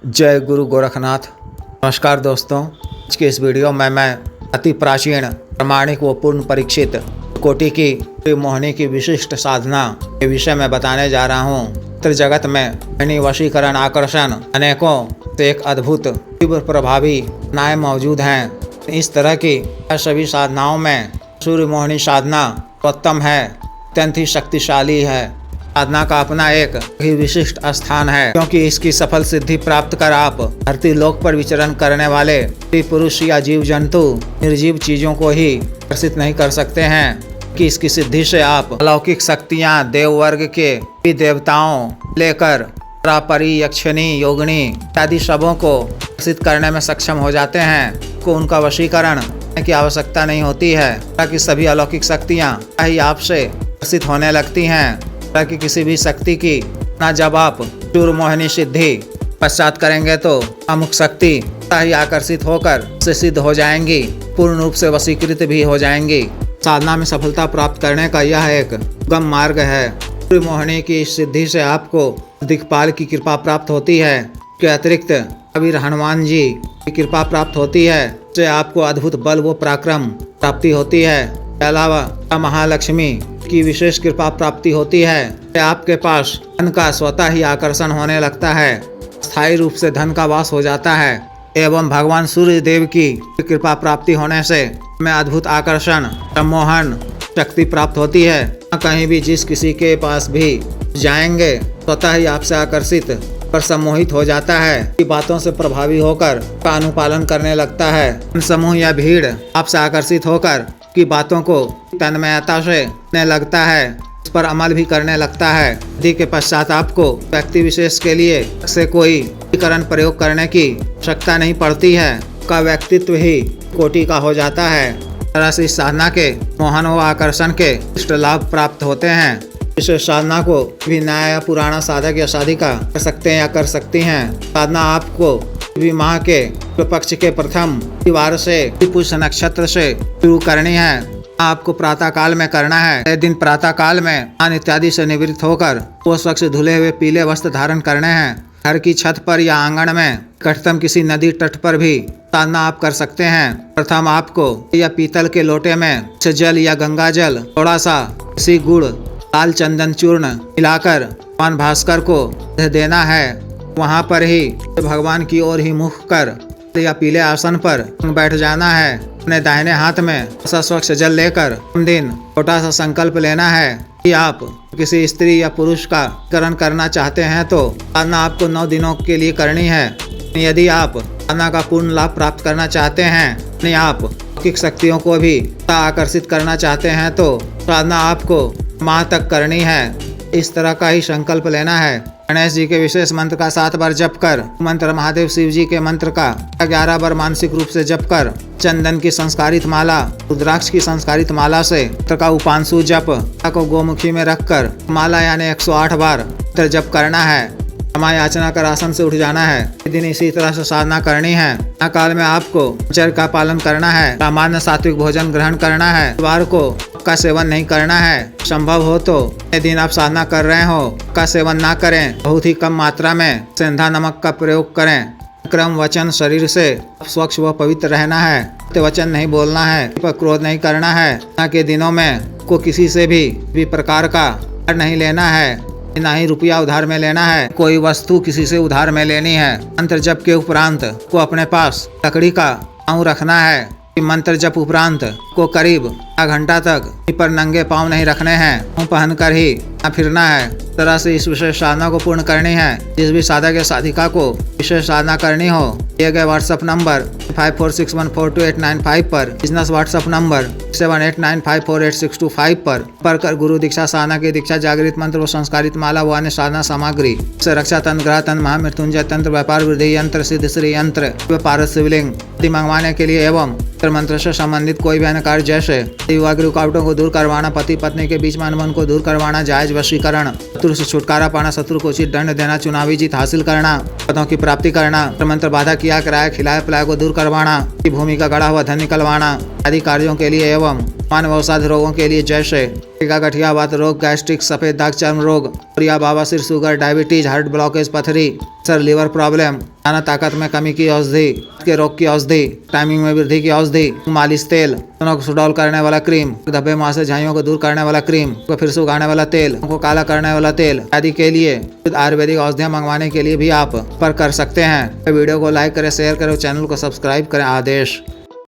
जय गुरु गोरखनाथ। नमस्कार दोस्तों, आज के इस वीडियो में मैं अति प्राचीन, प्रामाणिक व पूर्ण परीक्षित कोटि की मोहिनी की विशिष्ट साधना के विषय में बताने जा रहा हूँ। चित्र जगत में मोहिनी, वशीकरण, आकर्षण अनेकों से एक अद्भुत तीव्र प्रभावी साधनाएं मौजूद हैं। इस तरह की सभी साधनाओं में सूर्य मोहिनी साधना उत्तम है, अत्यंत ही शक्तिशाली है। साधना का अपना एक ही विशिष्ट स्थान है, क्योंकि इसकी सफल सिद्धि प्राप्त कर आप धरती लोक पर विचरण करने वाले पुरुष या जीव जंतु निर्जीव चीजों को ही आकर्षित नहीं कर सकते हैं कि इसकी सिद्धि से आप अलौकिक शक्तियां, देव वर्ग के देवताओं लेकर परी, यक्षिणी, योगिनी इत्यादि सबों को आकर्षित करने में सक्षम हो जाते हैं। को उनका वशीकरण की आवश्यकता नहीं होती है, ताकि सभी अलौकिक शक्तियाँ ही आपसे आकर्षित होने लगती हैं। कि किसी भी शक्ति की ना जब आप चूर मोहिनी सिद्धि पश्चात करेंगे तो अमुक शक्ति ही आकर्षित होकर से सिद्ध हो जाएंगी, पूर्ण रूप से वशीकृत भी हो जाएंगी। साधना में सफलता प्राप्त करने का यह एक गम मार्ग है। चूर मोहिनी की सिद्धि से आपको दिक्पाल की कृपा प्राप्त होती है। के अतिरिक्त कबीर हनुमान जी की कृपा प्राप्त होती है, से आपको अद्भुत बल व पराक्रम प्राप्ति होती है। के अलावा महालक्ष्मी की विशेष कृपा प्राप्ति होती है। आपके पास धन का स्वतः ही आकर्षण होने लगता है, स्थायी रूप से धन का वास हो जाता है। एवं भगवान सूर्य देव की कृपा प्राप्ति होने से हमें अद्भुत आकर्षण, सम्मोहन शक्ति प्राप्त होती है। कहीं भी जिस किसी के पास भी जाएंगे स्वतः ही आपसे आकर्षित पर सम्मोहित हो जाता है। बातों से प्रभावी होकर का अनुपालन करने लगता है। समूह या भीड़ आपसे आकर्षित होकर की बातों को तन्मयता से करने लगता है, उस पर अमल भी करने लगता है। यदि के पश्चात आपको व्यक्ति विशेष के लिए से कोई प्रयोग करने की आवश्यकता नहीं पड़ती है, का व्यक्तित्व ही कोटि का हो जाता है। तरह से इस साधना के मोहन व आकर्षण के इष्ट लाभ प्राप्त होते हैं। इस साधना को भी नया या पुराना साधक या साधिका कर सकते हैं या कर सकती हैं। साधना आपको भी माह के पक्ष के प्रथम वार से पुष्य नक्षत्र से शुरू करनी है। आपको प्रातः काल में करना है। दिन प्रातः काल में स्नान इत्यादि से निवृत्त होकर वो स्वच्छ धुले हुए पीले वस्त्र धारण करने हैं। घर की छत पर या आंगन में निकटतम किसी नदी तट पर भी साधना आप कर सकते हैं। प्रथम आपको या पीतल के लोटे में से जल या गंगा जल थोड़ा सा किसी गुड़, लाल चंदन चूर्ण मिलाकर भगवान भास्कर को देना है। वहाँ पर ही भगवान की ओर ही मुख कर या पीले आसन पर बैठ जाना है। अपने दाहिने हाथ में स्वच्छ जल लेकर दिन छोटा सा संकल्प लेना है कि आप किसी स्त्री या पुरुष का करण करना चाहते हैं तो साधना आपको 9 दिनों के लिए करनी है। यदि आप साधना का पूर्ण लाभ प्राप्त करना चाहते हैं, नहीं आप अलौकिक शक्तियों को भी आकर्षित करना चाहते हैं, तो साधना आपको माह तक करनी है। इस तरह का ही संकल्प लेना है। गणेश जी के विशेष मंत्र का 7 बार जप कर, मंत्र महादेव शिव जी के मंत्र का 11 बार मानसिक रूप से जप कर, चंदन की संस्कारित माला, रुद्राक्ष की संस्कारित माला से मंत्र का उपांशु जप को गोमुखी में रखकर माला यानी 108 बार जप करना है। क्षमा याचना कर आसन से उठ जाना है। दिन इसी तरह से साधना करनी है। काल में आपको चर का पालन करना है। सामान्य सात्विक भोजन ग्रहण करना है। वार को का सेवन नहीं करना है। संभव हो तो दिन आप साधना कर रहे हो का सेवन ना करें, बहुत ही कम मात्रा में सेंधा नमक का प्रयोग करें। क्रम वचन शरीर से स्वच्छ व पवित्र रहना है। वचन नहीं बोलना है, पर क्रोध नहीं करना है। ना के दिनों में को किसी से भी प्रकार का नहीं लेना है, ना ही रुपया उधार में लेना है। कोई वस्तु किसी से उधार में लेनी है। मंत्र जप के उपरांत को अपने पास लकड़ी का पाँव रखना है। मंत्र जप उपरांत को करीब आधा घंटा तक पर नंगे पाँव नहीं रखने हैं। पाँव पहनकर ही फिरना है। तरह से इस विशेष साधना को पूर्ण करनी है। जिस भी साधक या साधिका को विशेष साधना करनी हो, दिए गए व्हाट्सएप नंबर 5461428895 पर, बिजनेस व्हाट्सएप नंबर 7895486225 पर कर गुरु दीक्षा साधना की दीक्षा, जागृत मंत्र व संस्कारित माला व अन्य साधना सामग्री से रक्षा तंत्र, ग्रह तंत्र, महामृत्युंजय तंत्र, व्यापार वृद्धि यंत्र, सिद्ध श्री यंत्र, पारस शिवलिंग मंगवाने के लिए एवं मंत्र से संबंधित कोई भी अन्य कार्य जैसे विवाह रुकावटों को दूर करवाना, पति पत्नी के बीच में अनबन को दूर करवाना, जायज वशीकरण, शत्रु से छुटकारा पाना, शत्रु को उचित दंड देना, चुनावी जीत हासिल करना, पदों की प्राप्ति करना, मंत्र बाधा किया कराया खिलाया पिलाया को दूर करवाना, भूमि का गड़ा हुआ धन निकलवाना आदि कार्यों के लिए एवं मानव औषध रोगों के लिए जैसे गठिया वात रोग, गैस्ट्रिक, सफेद दाग, चर्म रोग, बवासीर, शुगर, डायबिटीज, हार्ट ब्लॉकेज, पथरी, सर, लिवर प्रॉब्लम, खाना ताकत में कमी की औषधि, के रोग की औषधि, टाइमिंग में वृद्धि की औषधि, मालिश तेल, को सुडौल करने वाला क्रीम, धब्बे मुहासे झाइयों को दूर करने वाला क्रीम, को फिर से उगाने वाला तेल, को काला करने वाला तेल आदि के लिए आयुर्वेदिक औषधियाँ मंगवाने के लिए भी आप पर कर सकते हैं। वीडियो को लाइक करें, शेयर करें, चैनल को सब्सक्राइब करें। आदेश।